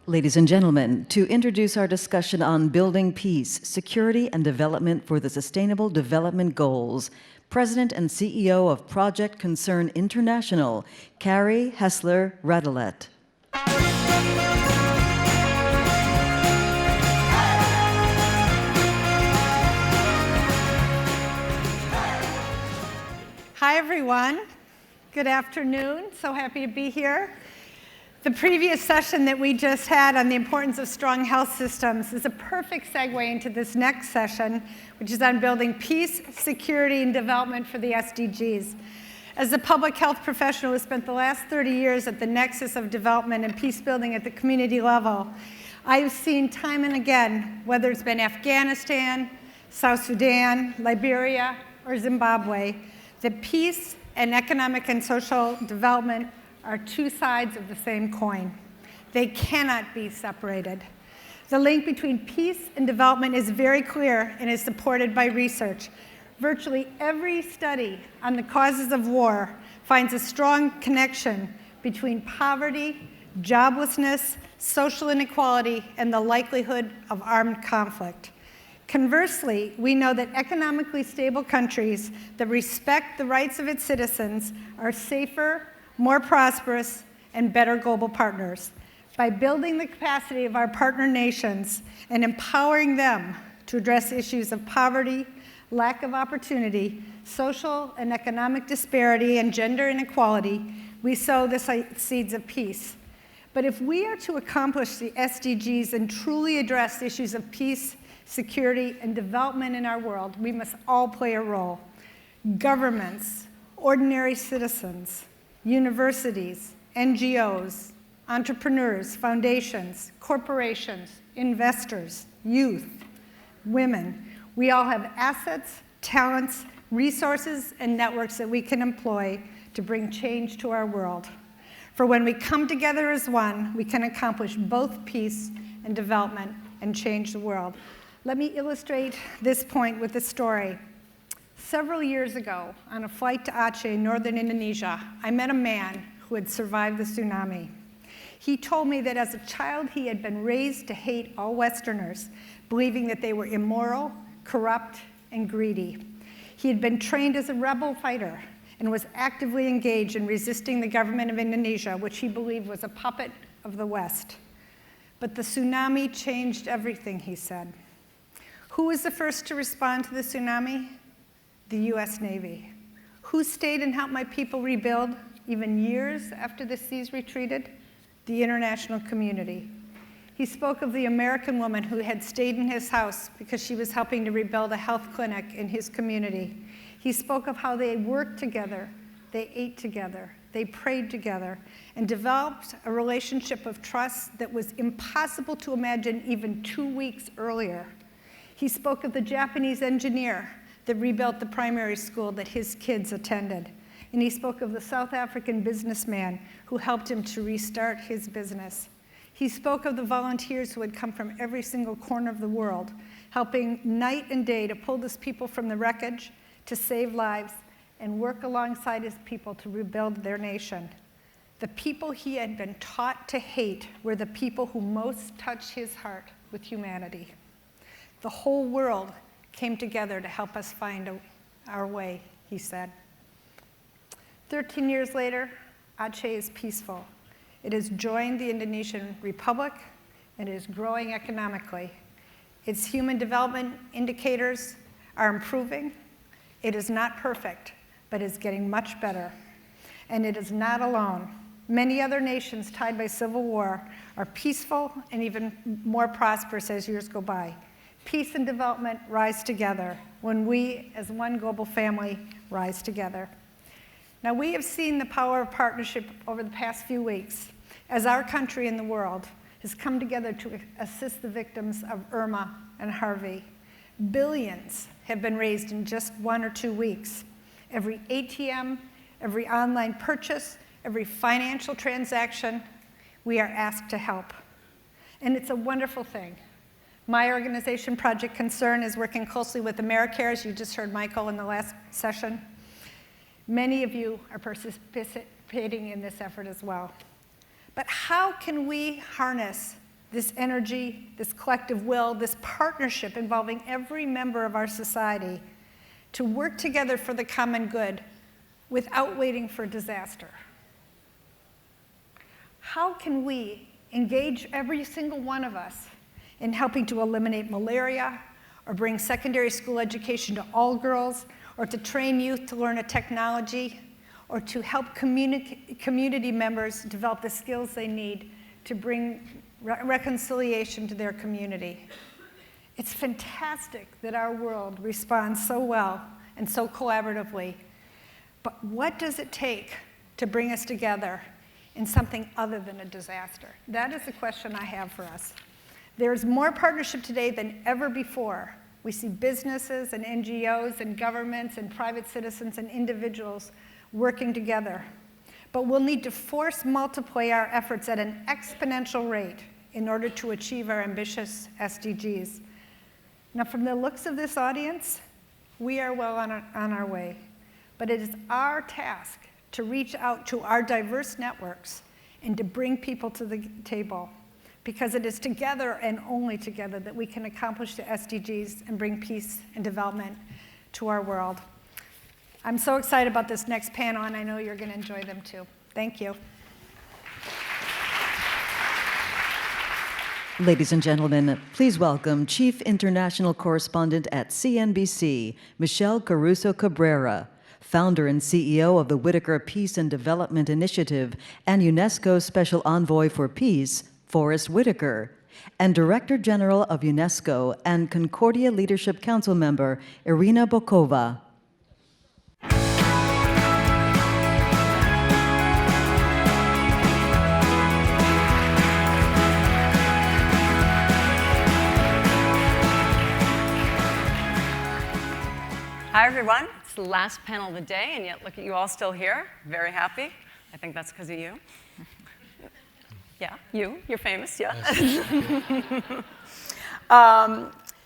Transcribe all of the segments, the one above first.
Ladies and gentlemen, to introduce our discussion on building peace, security, and development for the Sustainable Development Goals, President and CEO of Project Concern International, Carrie Hessler-Radelet. Hi, everyone. Good afternoon. So happy to be here. The previous session that we just had on the importance of strong health systems is a perfect segue into this next session, which is on building peace, security, and development for the SDGs. As a public health professional who spent the last 30 years at the nexus of development and peace building at the community level, I've seen time and again, whether it's been Afghanistan, South Sudan, Liberia, or Zimbabwe, that peace and economic and social development are two sides of the same coin. They cannot be separated. The link between peace and development is very clear and is supported by research. Virtually every study on the causes of war finds a strong connection between poverty, joblessness, social inequality, and the likelihood of armed conflict. Conversely, we know that economically stable countries that respect the rights of its citizens are safer, more prosperous, and better global partners. By building the capacity of our partner nations and empowering them to address issues of poverty, lack of opportunity, social and economic disparity, and gender inequality, we sow the seeds of peace. But if we are to accomplish the SDGs and truly address issues of peace, security, and development in our world, we must all play a role. Governments, ordinary citizens, universities, NGOs, entrepreneurs, foundations, corporations, investors, youth, women. We all have assets, talents, resources, and networks that we can employ to bring change to our world. For when we come together as one, we can accomplish both peace and development and change the world. Let me illustrate this point with a story. Several years ago, on a flight to Aceh, northern Indonesia, I met a man who had survived the tsunami. He told me that as a child, he had been raised to hate all Westerners, believing that they were immoral, corrupt, and greedy. He had been trained as a rebel fighter and was actively engaged in resisting the government of Indonesia, which he believed was a puppet of the West. But the tsunami changed everything, he said. Who was the first to respond to the tsunami? The US Navy. Who stayed and helped my people rebuild, even years after the seas retreated? The international community. He spoke of the American woman who had stayed in his house because she was helping to rebuild a health clinic in his community. He spoke of how they worked together, they ate together, they prayed together, and developed a relationship of trust that was impossible to imagine even 2 weeks earlier. He spoke of the Japanese engineer that rebuilt the primary school that his kids attended. And he spoke of the South African businessman who helped him to restart his business. He spoke of the volunteers who had come from every single corner of the world, helping night and day to pull his people from the wreckage, to save lives, and work alongside his people to rebuild their nation. The people he had been taught to hate were the people who most touched his heart with humanity. The whole world came together to help us find our way, he said. 13 years later, Aceh is peaceful. It has joined the Indonesian Republic and is growing economically. Its human development indicators are improving. It is not perfect, but is getting much better. And it is not alone. Many other nations tied by civil war are peaceful and even more prosperous as years go by. Peace and development rise together when we, as one global family, rise together. Now, we have seen the power of partnership over the past few weeks as our country and the world has come together to assist the victims of Irma and Harvey. Billions have been raised in just 1 or 2 weeks. Every ATM, every online purchase, every financial transaction, we are asked to help. And it's a wonderful thing. My organization, Project Concern, is working closely with AmeriCare, as you just heard Michael in the last session. Many of you are participating in this effort as well. But how can we harness this energy, this collective will, this partnership involving every member of our society to work together for the common good without waiting for disaster. How can we engage every single one of us in helping to eliminate malaria, or bring secondary school education to all girls, or to train youth to learn a technology, or to help community members develop the skills they need to bring reconciliation to their community? It's fantastic that our world responds so well and so collaboratively, but what does it take to bring us together in something other than a disaster? That is the question I have for us. There's more partnership today than ever before. We see businesses and NGOs and governments and private citizens and individuals working together. But we'll need to force multiply our efforts at an exponential rate in order to achieve our ambitious SDGs. Now, from the looks of this audience, we are well on our way. But it is our task to reach out to our diverse networks and to bring people to the table, because it is together and only together that we can accomplish the SDGs and bring peace and development to our world. I'm so excited about this next panel, and I know you're going to enjoy them too. Thank you. Ladies and gentlemen, please welcome Chief International Correspondent at CNBC, Michelle Caruso Cabrera, founder and CEO of the Whitaker Peace and Development Initiative and UNESCO Special Envoy for Peace, Forrest Whitaker, and Director General of UNESCO and Concordia Leadership Council member, Irina Bokova. Hi, everyone. It's the last panel of the day, and yet look at you all still here. Very happy. I think that's because of you. Yeah, you're famous, yeah.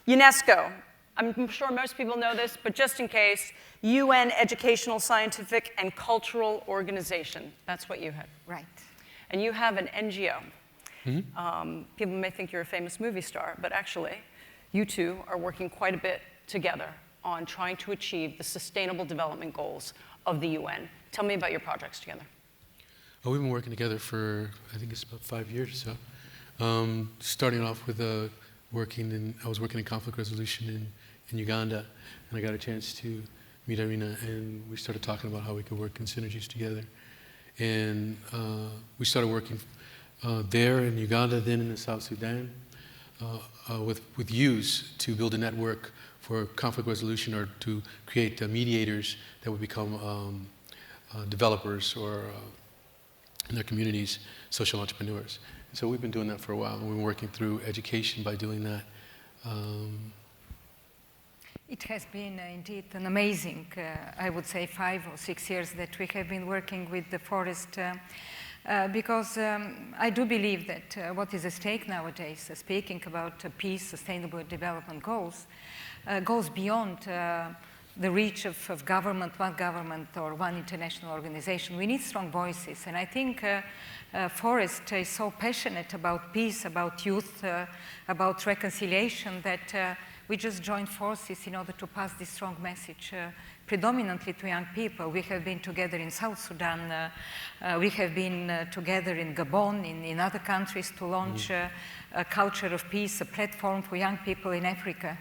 UNESCO. I'm sure most people know this, but just in case, UN Educational, Scientific, and Cultural Organization. That's what you have. Right. And you have an NGO. People may think you're a famous movie star, but actually, you two are working quite a bit together on trying to achieve the Sustainable Development Goals of the UN. Tell me about your projects together. Oh, we've been working together for, I think it's about 5 years or so. Starting off with I was working in conflict resolution in Uganda, and I got a chance to meet Irina, and we started talking about how we could work in synergies together. And we started working there in Uganda, then in the South Sudan, with youths to build a network for conflict resolution, or to create mediators that would become developers or in their communities, social entrepreneurs. And so we've been doing that for a while, and we've been working through education by doing that. It has been indeed an amazing, I would say, 5 or 6 years that we have been working with the Forest, because I do believe that what is at stake nowadays, speaking about peace, sustainable development goals, goes beyond the reach of government, one government or one international organization. We need strong voices, and I think Forrest is so passionate about peace, about youth, about reconciliation, that we just joined forces in order to pass this strong message predominantly to young people. We have been together in South Sudan, we have been together in Gabon, in other countries, to launch a culture of peace, a platform for young people in Africa.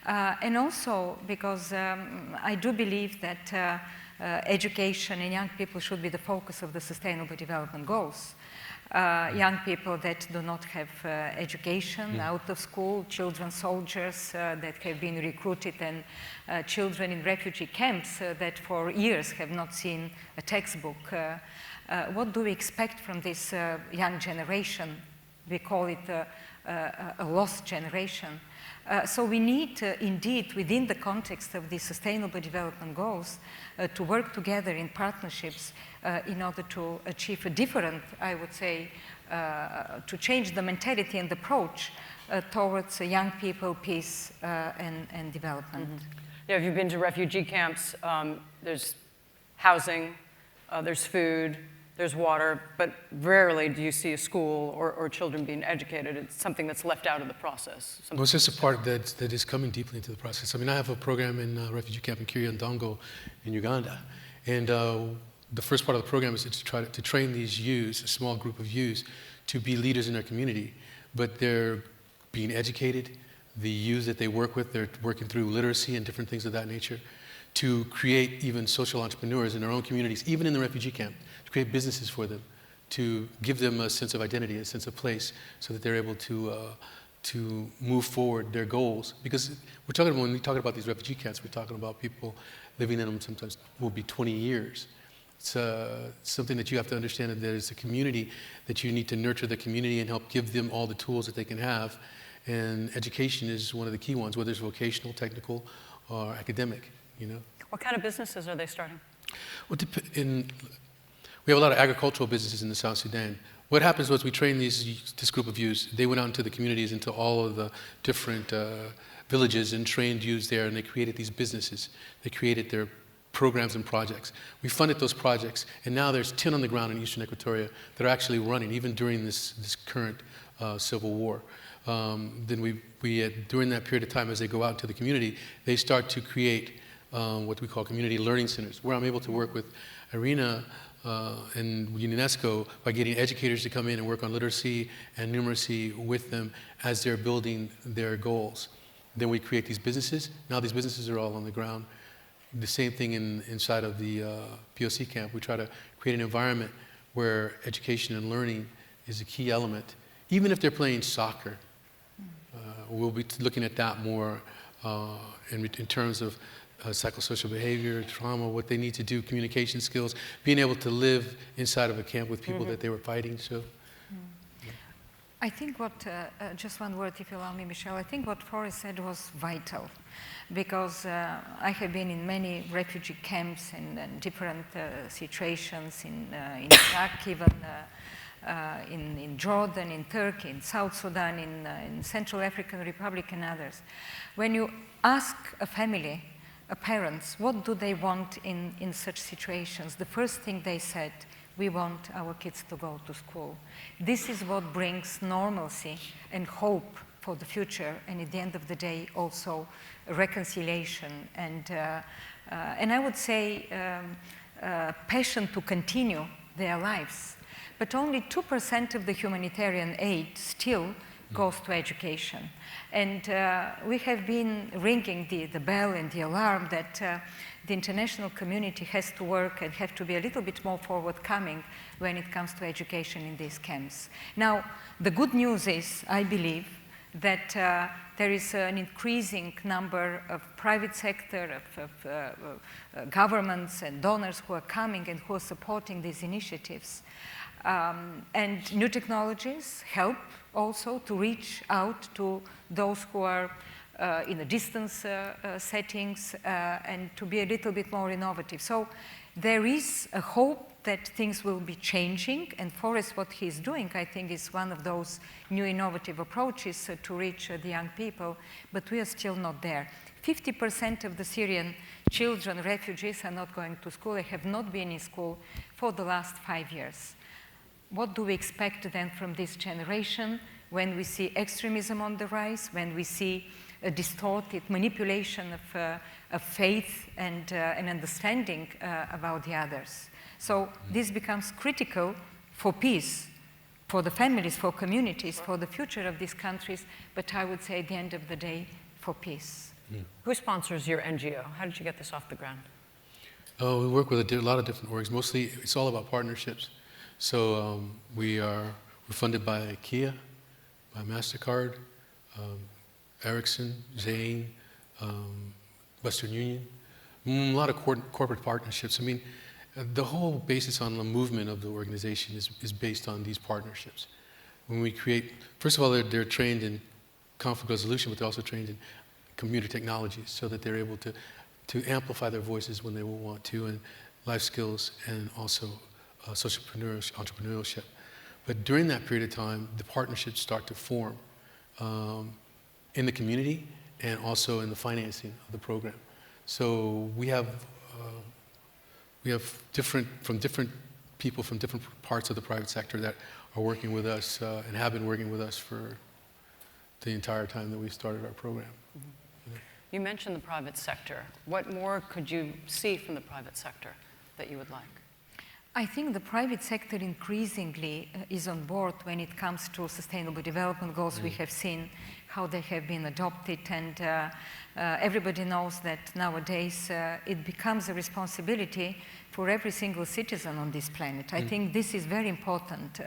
And also because I do believe that education in young people should be the focus of the Sustainable Development Goals. Young people that do not have education, out of school, children soldiers that have been recruited, and children in refugee camps that for years have not seen a textbook. What do we expect from this young generation? We call it a lost generation. So we need, indeed, within the context of the Sustainable Development Goals, to work together in partnerships in order to achieve a different, I would say, to change the mentality and approach towards young people, peace, and development. Yeah, if you've been to refugee camps, there's housing, there's food, there's water, but rarely do you see a school or children being educated. It's something that's left out of the process. Well, it's just a part that is coming deeply into the process. I mean, I have a program in a refugee camp in Kiryandongo in Uganda, and the first part of the program is to try to train these youths, a small group of youths, to be leaders in their community. But they're being educated. The youth that they work with, they're working through literacy and different things of that nature to create even social entrepreneurs in their own communities, even in the refugee camp, to create businesses for them, to give them a sense of identity, a sense of place, so that they're able to move forward their goals. Because when we talk about these refugee camps, we're talking about people living in them sometimes will be 20 years. It's something that you have to understand, that it's a community that you need to nurture the community and help give them all the tools that they can have. And education is one of the key ones, whether it's vocational, technical, or academic, you know. What kind of businesses are they starting? Well, we have a lot of agricultural businesses in the South Sudan. What happens was we trained this group of youths. They went out into the communities, into all of the different villages, and trained youths there, and they created these businesses. They created their programs and projects. We funded those projects, and now there's 10 on the ground in Eastern Equatoria that are actually running, even during this current civil war. Then during that period of time, as they go out into the community, they start to create what we call community learning centers, where I'm able to work with Irina and UNESCO by getting educators to come in and work on literacy and numeracy with them as they're building their goals. Then we create these businesses. Now these businesses are all on the ground. The same thing inside of the POC camp. We try to create an environment where education and learning is a key element. Even if they're playing soccer, we'll be looking at that more in terms of psychosocial behavior, trauma, what they need to do, communication skills, being able to live inside of a camp with people that they were fighting. So, I think just one word, if you allow me, Michelle. I think what Forrest said was vital, because I have been in many refugee camps in different situations, in Iraq, even in Jordan, in Turkey, in South Sudan, in Central African Republic, and others. When you ask a family, parents, what do they want in such situations, the first thing they said, we want our kids to go to school. This is what brings normalcy and hope for the future, and at the end of the day, also reconciliation and I would say passion to continue their lives. But only 2% of the humanitarian aid still goes to education. And we have been ringing the bell and the alarm that the international community has to work and have to be a little bit more forward-coming when it comes to education in these camps. Now, the good news is, I believe, that there is an increasing number of private sector, of governments and donors who are coming and who are supporting these initiatives. And new technologies help also to reach out to those who are in the distance settings and to be a little bit more innovative. So there is a hope that things will be changing, and Forrest, what he's doing, I think, is one of those new innovative approaches to reach the young people, but we are still not there. 50% of the Syrian children, refugees, are not going to school. They have not been in school for the last 5 years. What do we expect then from this generation when we see extremism on the rise, when we see a distorted manipulation of faith and an understanding about the others? So this becomes critical for peace, for the families, for communities, for the future of these countries, but I would say at the end of the day, for peace. Who sponsors your NGO? How did you get this off the ground? we work with a lot of different orgs. Mostly, it's all about partnerships. So we're funded by IKEA, by MasterCard, Ericsson, Zane, Western Union, a lot of corporate partnerships. I mean, the whole basis on the movement of the organization is based on these partnerships. When we create, first of all, they're trained in conflict resolution, but they're also trained in computer technologies so that they're able to amplify their voices when they will want to, and life skills, and also social entrepreneurship. But during that period of time, the partnerships start to form in the community and also in the financing of the program. So we have from different people from different parts of the private sector that are working with us and have been working with us for the entire time that we started our program. You mentioned the private sector. What more could you see from the private sector that you would like? I think the private sector increasingly is on board when it comes to sustainable development goals. We have seen how they have been adopted, and everybody knows that nowadays it becomes a responsibility for every single citizen on this planet. I think this is very important.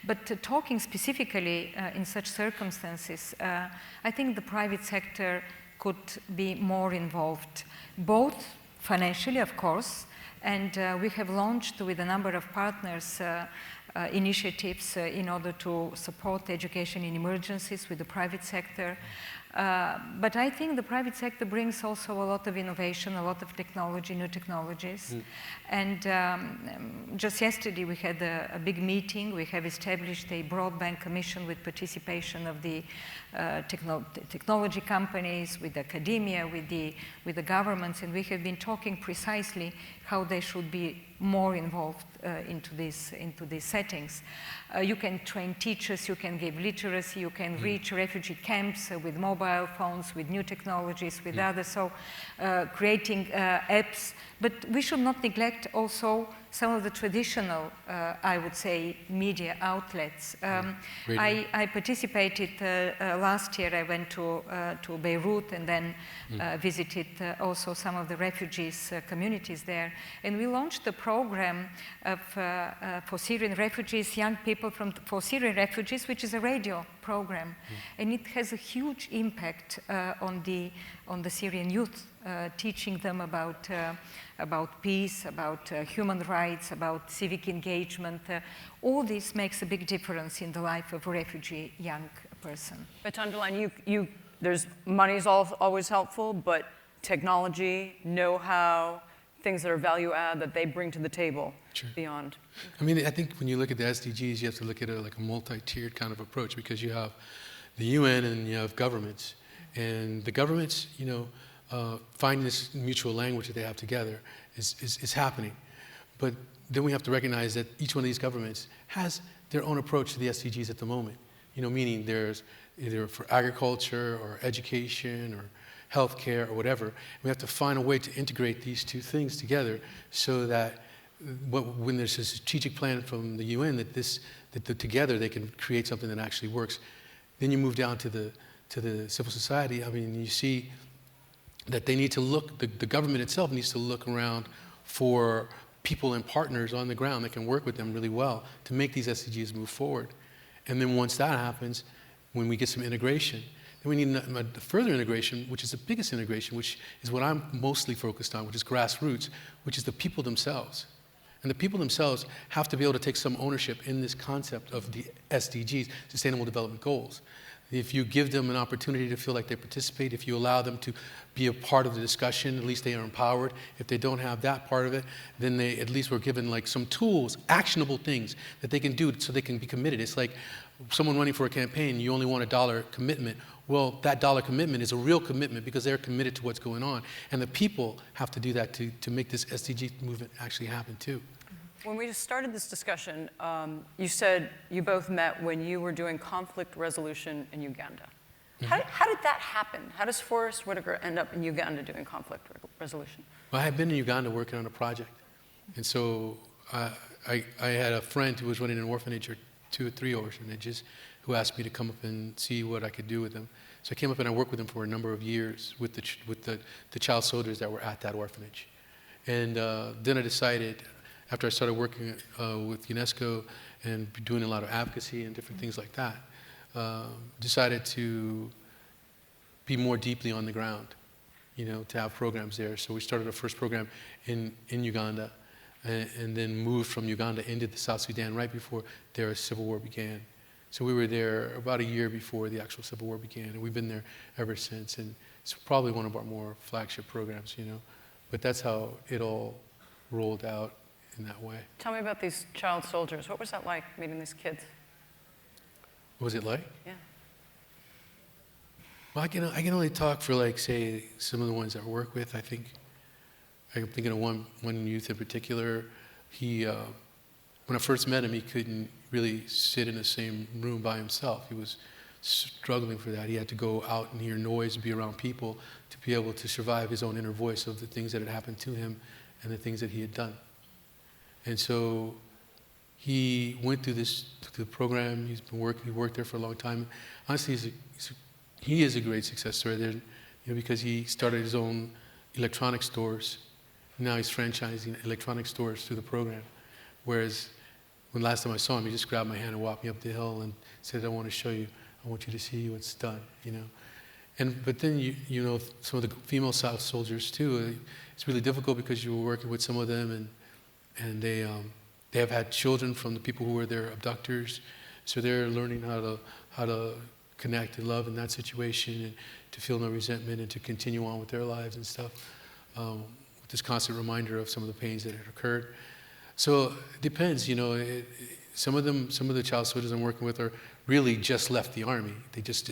But talking specifically in such circumstances, I think the private sector could be more involved, both financially, of course, and we have launched with a number of partners initiatives in order to support education in emergencies with the private sector. But I think the private sector brings also a lot of innovation, a lot of technology, new technologies. And just yesterday we had a big meeting. We have established a broadband commission with participation of the technology companies, with academia, with the governments, and we have been talking precisely how they should be more involved into these settings. You can train teachers, you can give literacy, you can reach refugee camps with mobile phones, with new technologies, with others, so creating apps. But we should not neglect also some of the traditional, I would say, media outlets. I participated last year. I went to Beirut and then visited also some of the refugees communities there. And we launched a program for Syrian refugees, young people for Syrian refugees, which is a radio program. And it has a huge impact on the Syrian youth, teaching them about peace, about human rights, about civic engagement. All this makes a big difference in the life of a refugee young person. But Tanjaline, there's money's always helpful, but technology, know-how, things that are value add that they bring to the table beyond. I mean, I think when you look at the SDGs, you have to look at it like a multi-tiered kind of approach, because you have the UN and you have governments. And the governments, finding this mutual language that they have together is happening. But then we have to recognize that each one of these governments has their own approach to the SDGs at the moment. Meaning there's either for agriculture or education or healthcare or whatever. We have to find a way to integrate these two things together so that when there's a strategic plan from the UN that together they can create something that actually works. Then you move down to the civil society. I mean, you see that they need to look, the government itself needs to look around for people and partners on the ground that can work with them really well to make these SDGs move forward. And then once that happens, when we get some integration, then we need a further integration, which is the biggest integration, which is what I'm mostly focused on, which is grassroots, which is the people themselves. And the people themselves have to be able to take some ownership in this concept of the SDGs, Sustainable Development Goals. If you give them an opportunity to feel like they participate, if you allow them to be a part of the discussion, at least they are empowered. If they don't have that part of it, then they at least were given like some tools, actionable things that they can do so they can be committed. It's like someone running for a campaign, you only want $1 commitment. Well, that $1 commitment is a real commitment because they're committed to what's going on. And the people have to do that to make this SDG movement actually happen too. When we started this discussion, you said you both met when you were doing conflict resolution in Uganda. How did that happen? How does Forrest Whitaker end up in Uganda doing conflict resolution? Well, I had been in Uganda working on a project. And so I had a friend who was running an orphanage, or 2 or 3 orphanages, who asked me to come up and see what I could do with them. So I came up and I worked with them for a number of years with the child soldiers that were at that orphanage. And then I decided, after I started working with UNESCO and doing a lot of advocacy and different things like that, decided to be more deeply on the ground, to have programs there. So we started our first program in Uganda, and then moved from Uganda into the South Sudan right before their civil war began. So we were there about a year before the actual civil war began, and we've been there ever since. And it's probably one of our more flagship programs, But that's how it all rolled out in that way. Tell me about these child soldiers. What was that like, meeting these kids? What was it like? Yeah. Well, I can only talk for, like, say, some of the ones that I work with. I'm thinking of one youth in particular. He when I first met him, he couldn't really sit in the same room by himself. He was struggling for that. He had to go out and hear noise and be around people to be able to survive his own inner voice of the things that had happened to him and the things that he had done. And so he went through the program. He worked there for a long time. Honestly, he is a great success story there, because he started his own electronic stores. Now he's franchising electronic stores through the program. Whereas when last time I saw him, he just grabbed my hand and walked me up the hill and said, "I want to show you. I want you to see what's done." But then some of the female South soldiers too. It's really difficult because you were working with some of them, and they have had children from the people who were their abductors, so they're learning how to connect and love in that situation, and to feel no resentment, and to continue on with their lives and stuff. With this constant reminder of some of the pains that had occurred. So it depends, some of the child soldiers I'm working with are really just left the army. They just,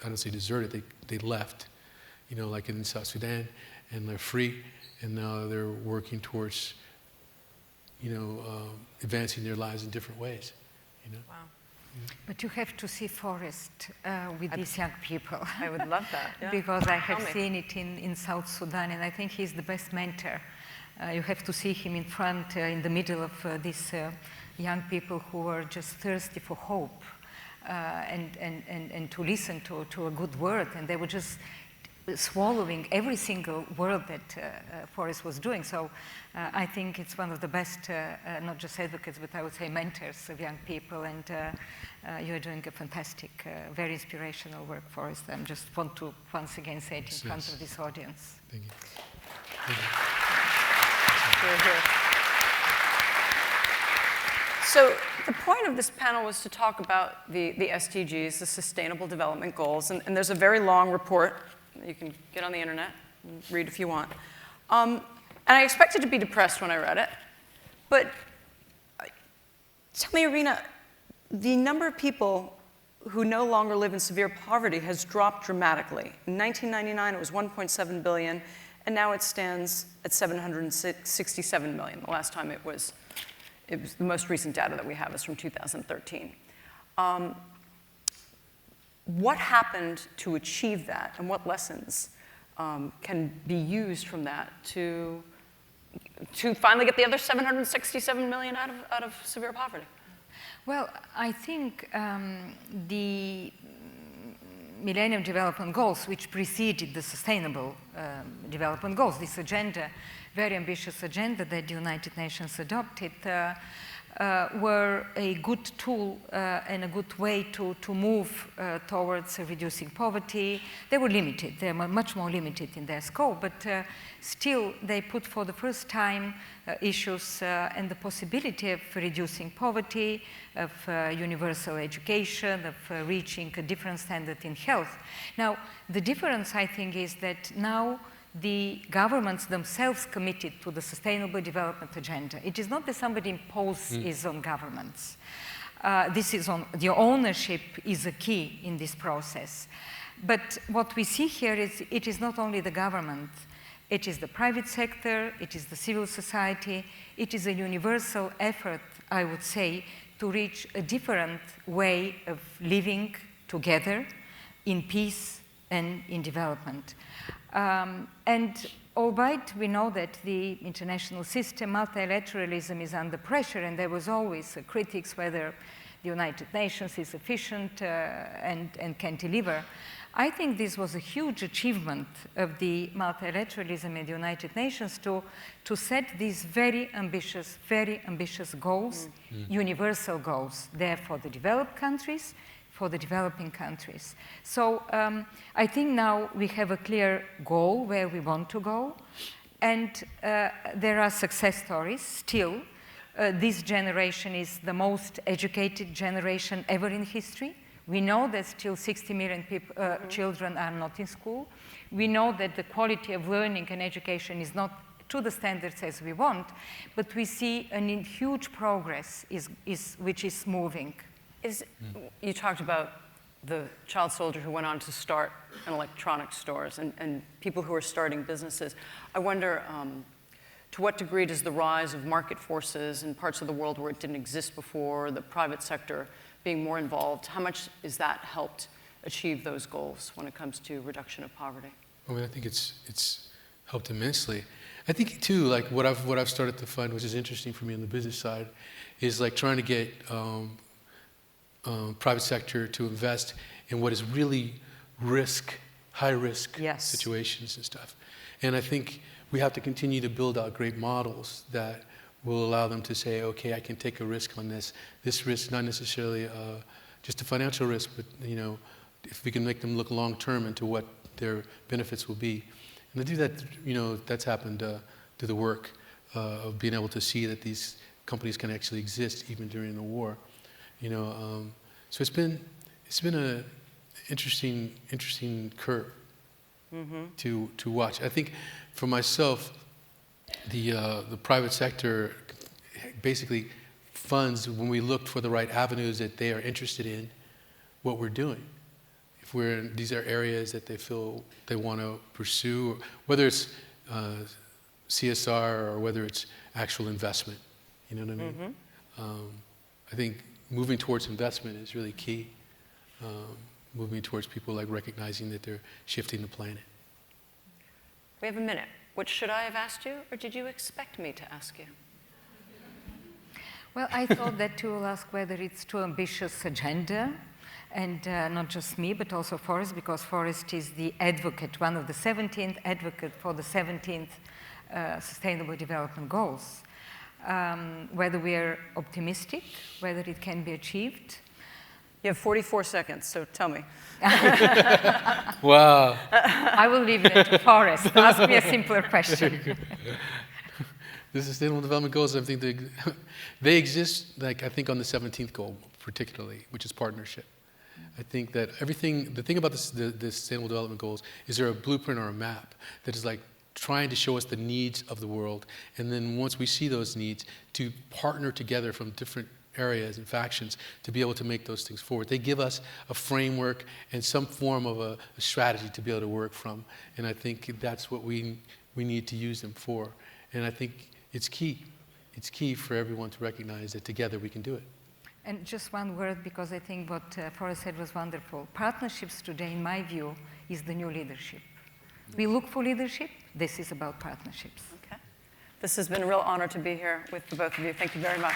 I don't say deserted, they left, like in South Sudan, and they're free, and now they're working towards, advancing their lives in different ways, Wow. But you have to see Forrest with these young people. I would love that. Yeah. Because I Tell have me. seen it in South Sudan, and I think he's the best mentor. You have to see him in front, in the middle of these young people who are just thirsty for hope, and to listen to a good word, and they were just swallowing every single word that Forrest was doing. So I think it's one of the best, not just advocates, but I would say mentors of young people, and you're doing a fantastic, very inspirational work, Forrest. I just want to once again say it in front of this audience. Thank you. Here. So the point of this panel was to talk about the SDGs, the Sustainable Development Goals, and there's a very long report. You can get on the internet and read if you want. And I expected to be depressed when I read it, but tell me, Irina, the number of people who no longer live in severe poverty has dropped dramatically. In 1999, it was 1.7 billion, and now it stands at 767 million. The last time it was the most recent data that we have is from 2013. What happened to achieve that, and what lessons can be used from that to finally get the other 767 million out of severe poverty? Well, I think the Millennium Development Goals, which preceded the Sustainable Development Goals, this agenda, very ambitious agenda that the United Nations adopted, were a good tool and a good way to move towards reducing poverty. They were limited. They were much more limited in their scope, but still they put for the first time issues and the possibility of reducing poverty, of universal education, of reaching a different standard in health. Now, the difference, I think, is that now the governments themselves committed to the Sustainable Development Agenda. It is not that somebody imposes on governments. This is on the ownership is a key in this process. But what we see here is it is not only the government, it is the private sector, it is the civil society, it is a universal effort, I would say, to reach a different way of living together in peace and in development. And albeit we know that the international system, multilateralism, is under pressure, and there was always critics whether the United Nations is efficient and can deliver, I think this was a huge achievement of the multilateralism in the United Nations to set these very ambitious goals, universal goals, there for the developed countries, for the developing countries. So I think now we have a clear goal where we want to go, and there are success stories still. This generation is the most educated generation ever in history. We know that still 60 million children are not in school. We know that the quality of learning and education is not to the standards as we want, but we see a huge progress which is moving. You talked about the child soldier who went on to start an electronics stores and people who are starting businesses. I wonder, To what degree does the rise of market forces in parts of the world where it didn't exist before, the private sector being more involved, how much is that helped achieve those goals when it comes to reduction of poverty? I mean, I think it's helped immensely. I think too, like what I've started to find, which is interesting for me on the business side, is like trying to get private sector to invest in what is really high risk Yes. situations and stuff. And I think we have to continue to build out great models that will allow them to say, okay, I can take a risk on this. This risk, not necessarily just a financial risk, but if we can make them look long term into what their benefits will be. And to do that, that's happened through the work of being able to see that these companies can actually exist even during the war. So it's been an interesting curve to watch. I think for myself, the private sector basically funds when we look for the right avenues that they are interested in what we're doing. If these are areas that they feel they want to pursue, whether it's CSR or whether it's actual investment, you know what I mean? I think moving towards investment is really key. Moving towards people like recognizing that they're shifting the planet. We have a minute. What should I have asked you, or did you expect me to ask you? Well, I thought that you will ask whether it's too ambitious agenda, and not just me, but also Forrest, because Forrest is the advocate, one of the 17th advocate for the 17th Sustainable Development Goals. Whether we are optimistic, whether it can be achieved. You have 44 seconds, so tell me. Wow. I will leave that to Forrest. Ask me a simpler question. The Sustainable Development Goals, I think they exist, like I think on the 17th goal particularly, which is partnership. I think that the thing about the Sustainable Development Goals is there a blueprint or a map that is like trying to show us the needs of the world, and then once we see those needs, to partner together from different areas and factions to be able to make those things forward. They give us a framework and some form of a strategy to be able to work from, and I think that's what we need to use them for. And I think it's key. It's key for everyone to recognize that together we can do it. And just one word, because I think what Forrest said was wonderful. Partnerships today, in my view, is the new leadership. We look for leadership. This is about partnerships. Okay. This has been a real honor to be here with the both of you. Thank you very much.